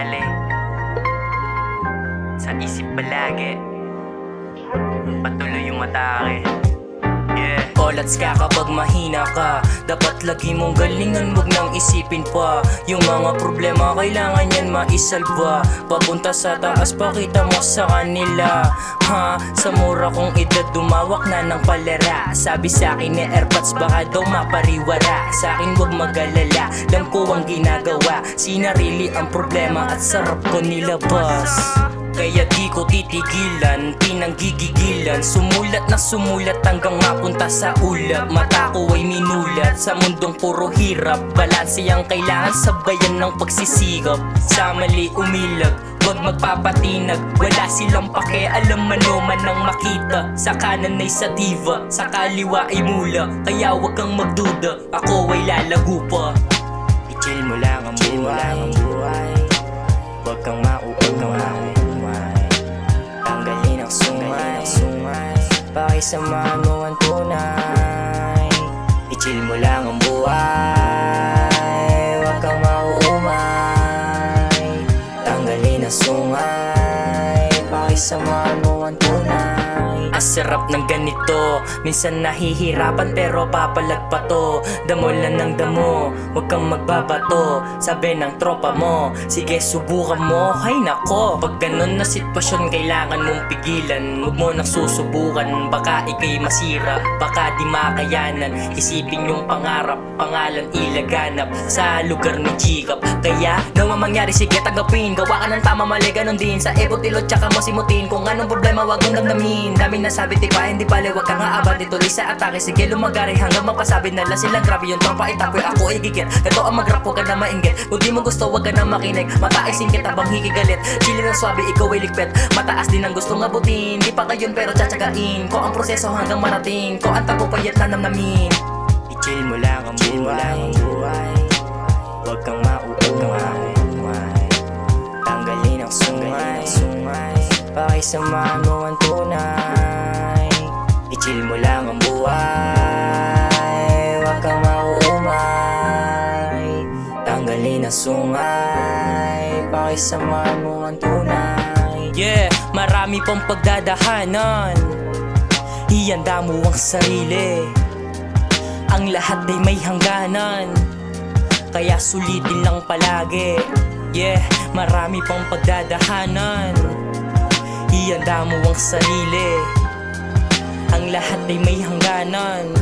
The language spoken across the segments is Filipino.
ugali, sa isip palagi, patuloy yung atake. Yeah. Olats ka kapag mahina ka, dapat lagi mong galingan, wag nang isipin pa yung mga problema, kailangan yan maisalba. Papunta sa taas, pakita mo sa kanila. Sa mura kong edad, dumawak na ng palera. Sabi sa akin ni Airpods, baka daw mapariwara. Sa akin wag mag-alala, alam ko ang ginagawa. Sinarili ang problema at sarap ko nilabas. Kaya di ko titigilan, pinanggigigilan. Sumulat na sumulat hanggang mapunta sa ulap. Mata ko ay minulat sa mundong puro hirap. Balanse ang kailangan, sabayan ng pagsisikap. Sa mali umilag, wag magpapatinag. Wala silang pakialam, ano man ang makita. Sa kanan ay sa diva, sa kaliwa ay mula. Kaya wag kang magduda, ako ay lalago pa. I-chill mo lang ang buhay, wag kang mauumay. Tanggalin ang sungay, pakisamahan mo ang tunay. I-chill mo lang ang buhay, wag kang mauumay. Tanggalin ang sungay, pakisamahan mo ang tunay. Ang sarap ng ganito, minsan nahihirapan pero papalag pa to. Damo lang ng damo, wag kang magbabato. Sabi ng tropa mo, sige subukan mo. Hay nako, pag ganon na sitwasyon kailangan mong pigilan. Wag mo nang susubukan, baka ikay masira, baka di makayanan. Isipin yung pangarap, pangalan ilaganap sa lugar ni Chikap. Kaya naman mangyari, sige tanggapin. Gawa ka ng tama, mali ganon din. Sa ebot ilot tsaka mo simutin. Kung anong problema wag mong damdamin. Daming nasabi tipa, hindi pala wag kang aabad. Ituloy sa atake, sige lumagari hanggang mapasabi na lang silang grabe yung tropa itapoy. Ako ay gigit, gato ang mag-rap, wag ka na mainggit. Kung di mo gusto wag ka na makinig, mata ay singkit habang hikigalit. Chili ng swabe, ikaw ay ligpit. Mataas din ang gustong abutin, di pa ngayon pero tsatsagain ko ang proseso hanggang marating ko ang tagumpay at nanamnamin. I-chill mo lang ang buhay, wag kang mauumay. Tanggalin ang sungay, pakisamahan mo ang tunay. I-chill mo lang ang buhay, wag kang mauumay. Tanggalin ang sungay, pakisamahan mo ang tunay. Yeah, marami pang pagdadahanan, ihanda mo ang sarili. Ang lahat ay may hangganan, kaya sulitin lang palagi. Yeah, marami pang pagdadahanan, ihanda mo ang sarili. Ang lahat ay may hangganan,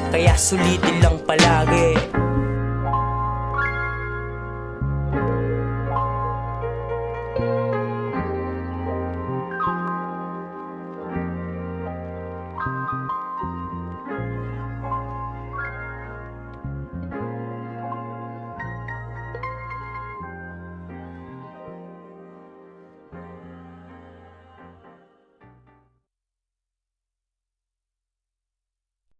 kaya sulitin lang palagi.